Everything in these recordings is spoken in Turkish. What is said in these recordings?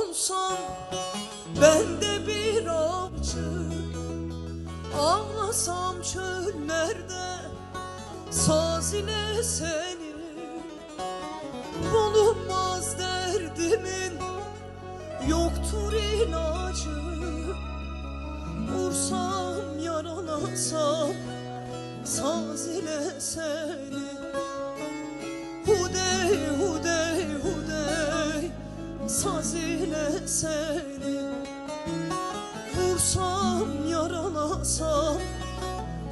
olsam ben de bir avcı, ağlasam çöllerde saz ile seni. Bulunmaz derdimin, yoktur ilacı. Vursam yaralasam saz ile seni. Hudey hudey hudey saz ile seni. Vursam yaralasam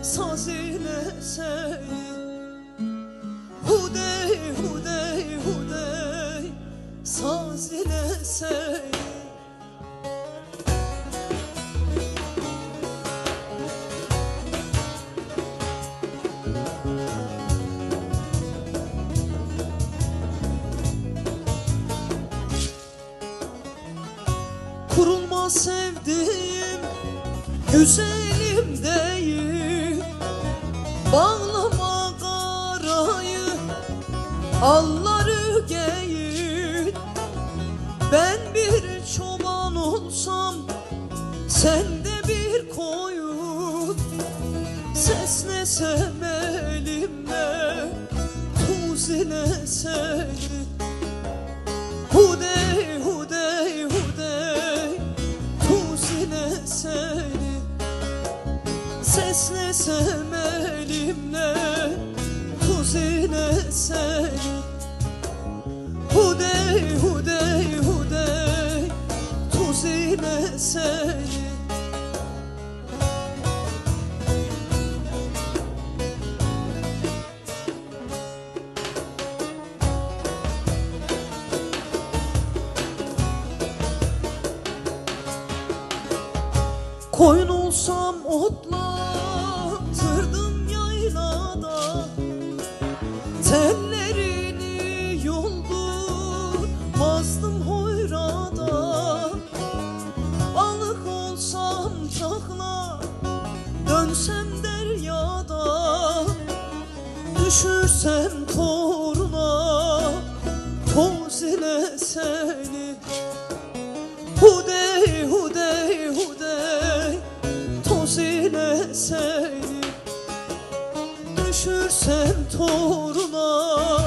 saz ile seni. Hudey hudey hudey saz ile seni. Kurulmaz sevdiğim güzelim değil, bağlama karayı, alları geyin. Ben bir çoban olsam sen de bir koyun, seslesem elimle tuz ile seni. Hudey hudey hudey tuz ile seni. Seslesem elimle tuz ile seni. Hudey hudey hudey tuz ile seni. Koyun olsam otlatırdım yaylada, tellerini yoldurmazdım hoyrada. Balık olsam takla dönsem deryada, düşürsem toruna toz ile seni. Hudey hudey hudey toz ile seni. Düşürsem toruna